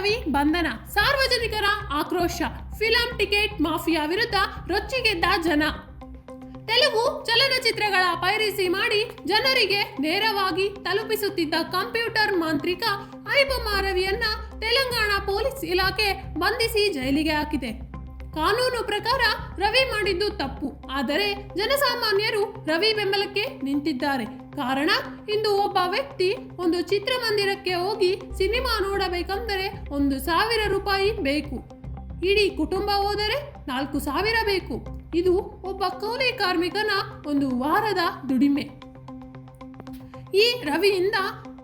ರವಿ ಬಂಧನ, ಸಾರ್ವಜನಿಕರ ಆಕ್ರೋಶ. ಫಿಲಂ ಟಿಕೆಟ್ ಮಾಫಿಯಾ ವಿರುದ್ಧ ರೊಚ್ಚಿಗೆದ್ದ ಜನ. ತೆಲುಗು ಚಲನಚಿತ್ರಗಳ ಪೈರಸಿ ಮಾಡಿ ಜನರಿಗೆ ನೇರವಾಗಿ ತಲುಪಿಸುತ್ತಿದ್ದ ಕಂಪ್ಯೂಟರ್ ಮಾಂತ್ರಿಕ ಐಬೊಮ್ಮ ರವಿಯನ್ನ ತೆಲಂಗಾಣ ಪೊಲೀಸ್ ಇಲಾಖೆ ಬಂಧಿಸಿ ಜೈಲಿಗೆ ಹಾಕಿದೆ. ಕಾನೂನು ಪ್ರಕಾರ ರವಿ ಮಾಡಿದ್ದು ತಪ್ಪು, ಆದರೆ ಜನಸಾಮಾನ್ಯರು ರವಿ ಬೆಂಬಲಕ್ಕೆ ನಿಂತಿದ್ದಾರೆ. ಕಾರಣ, ಇಂದು ಒಬ್ಬ ವ್ಯಕ್ತಿ ಒಂದು ಚಿತ್ರಮಂದಿರಕ್ಕೆ ಹೋಗಿ ಸಿನಿಮಾ ನೋಡಬೇಕೆಂದರೆ 1,000 ರೂಪಾಯಿ ಬೇಕು. ಇಡೀ ಕುಟುಂಬ ಹೋದರೆ 4,000 ಬೇಕು. ಇದು ಒಬ್ಬ ಕೂಲಿ ಕಾರ್ಮಿಕನ ಒಂದು ವಾರದ ದುಡಿಮೆ. ಈ ರವಿಯಿಂದ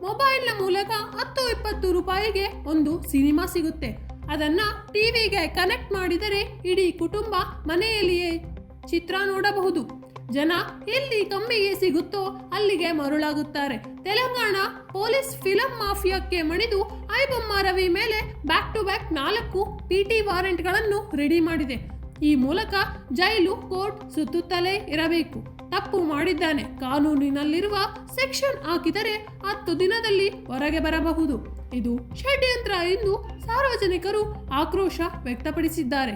ಮೊಬೈಲ್ನ ಮೂಲಕ 10-20 ರೂಪಾಯಿಗೆ ಒಂದು ಸಿನಿಮಾ ಸಿಗುತ್ತೆ. ಅದನ್ನ ಟಿವಿಗೆ ಕನೆಕ್ಟ್ ಮಾಡಿದರೆ ಇಡೀ ಕುಟುಂಬ ಮನೆಯಲ್ಲಿಯೇ ಚಿತ್ರ ನೋಡಬಹುದು. ಜನ ಎಲ್ಲಿ ಕಮ್ಮಿಗೆ ಸಿಗುತ್ತೋ ಅಲ್ಲಿಗೆ ಮರುಳಾಗುತ್ತಾರೆ. ತೆಲಂಗಾಣ ಪೊಲೀಸ್ ಫಿಲಂ ಮಾಫಿಯಾಕ್ಕೆ ಮಣಿದು ಐಬೊಮ್ಮ ರವಿ ಮೇಲೆ ಬ್ಯಾಕ್ ಟು ಬ್ಯಾಕ್ 4 PT ವಾರೆಂಟ್ಗಳನ್ನು ರೆಡಿ ಮಾಡಿದೆ. ಈ ಮೂಲಕ ಜೈಲು ಕೋರ್ಟ್ ಸುತ್ತುತ್ತಲೇ ಇರಬೇಕು. ತಪ್ಪು ಮಾಡಿದ್ದಾನೆ, ಕಾನೂನಿನಲ್ಲಿರುವ ಸೆಕ್ಷನ್ ಹಾಕಿದರೆ 10 ದಿನದಲ್ಲಿ ಹೊರಗೆ ಬರಬಹುದು. ಇದು ಷಡ್ಯಂತ್ರ ಎಂದು ಸಾರ್ವಜನಿಕರು ಆಕ್ರೋಶ ವ್ಯಕ್ತಪಡಿಸಿದ್ದಾರೆ.